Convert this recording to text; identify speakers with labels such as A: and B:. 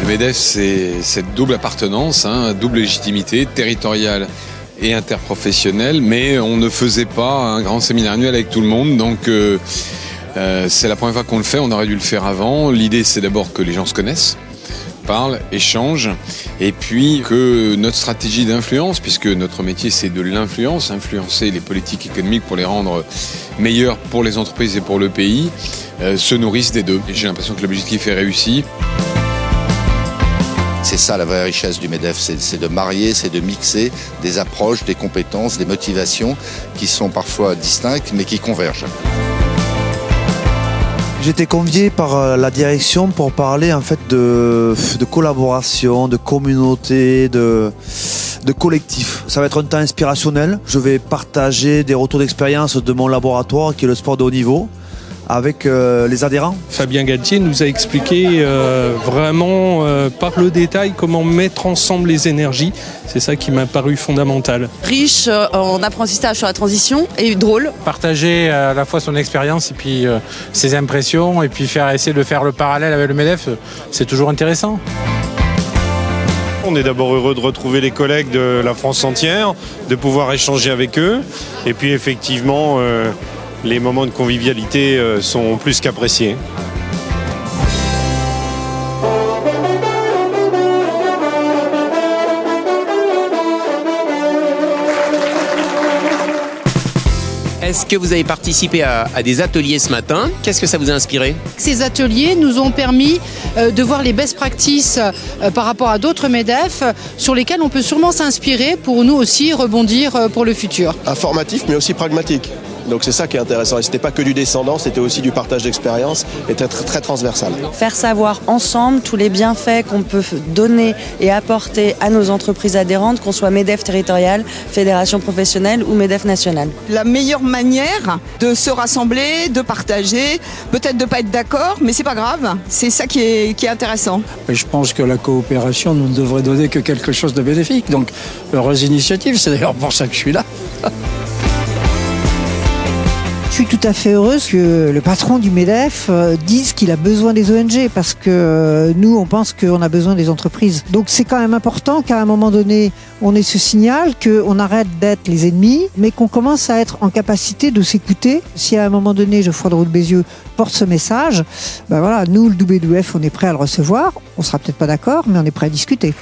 A: Le MEDEF, c'est cette double appartenance, double légitimité territoriale et interprofessionnelle, mais on ne faisait pas un grand séminaire annuel avec tout le monde, donc c'est la première fois qu'on le fait, on aurait dû le faire avant. L'idée, c'est d'abord que les gens se connaissent, parlent, échangent, et puis que notre stratégie d'influence, puisque notre métier c'est de l'influence, influencer les politiques économiques pour les rendre meilleures pour les entreprises et pour le pays, se nourrissent des deux. Et j'ai l'impression que l'objectif est réussi.
B: C'est ça la vraie richesse du MEDEF, c'est de marier, c'est de mixer des approches, des compétences, des motivations qui sont parfois distinctes mais qui convergent.
C: J'étais convié par la direction pour parler en fait de collaboration, de communauté, de collectif. Ça va être un temps inspirationnel. Je vais partager des retours d'expérience de mon laboratoire qui est le sport de haut niveau, avec les adhérents.
D: Fabien Galtier nous a expliqué vraiment par le détail comment mettre ensemble les énergies. C'est ça qui m'a paru fondamental.
E: Riche en apprentissage sur la transition et drôle.
F: Partager à la fois son expérience et puis ses impressions et puis essayer de faire le parallèle avec le MEDEF, c'est toujours intéressant.
G: On est d'abord heureux de retrouver les collègues de la France entière, de pouvoir échanger avec eux et puis effectivement les moments de convivialité sont plus qu'appréciés.
H: Est-ce que vous avez participé à des ateliers ce matin? Qu'est-ce que ça vous a inspiré?
I: Ces ateliers nous ont permis de voir les best practices par rapport à d'autres MEDEF sur lesquels on peut sûrement s'inspirer pour nous aussi rebondir pour le futur.
J: Informatif mais aussi pragmatique. Donc c'est ça qui est intéressant. Et c'était pas que du descendant, c'était aussi du partage d'expérience et très, très transversal.
K: Faire savoir ensemble tous les bienfaits qu'on peut donner et apporter à nos entreprises adhérentes, qu'on soit MEDEF territorial, fédération professionnelle ou MEDEF nationale.
L: La meilleure manière de se rassembler, de partager, peut-être de pas être d'accord, mais c'est pas grave. C'est ça qui est intéressant.
M: Je pense que la coopération ne devrait donner que quelque chose de bénéfique. Donc, heureuse initiative, c'est d'ailleurs pour ça que je suis là.
N: Je suis tout à fait heureuse que le patron du MEDEF dise qu'il a besoin des ONG parce que nous, on pense qu'on a besoin des entreprises. Donc c'est quand même important qu'à un moment donné, on ait ce signal qu'on arrête d'être les ennemis, mais qu'on commence à être en capacité de s'écouter. Si à un moment donné, Geoffroy de Roux de Bézieux porte ce message, ben voilà, nous, le WWF, on est prêt à le recevoir. On sera peut-être pas d'accord, mais on est prêt à discuter.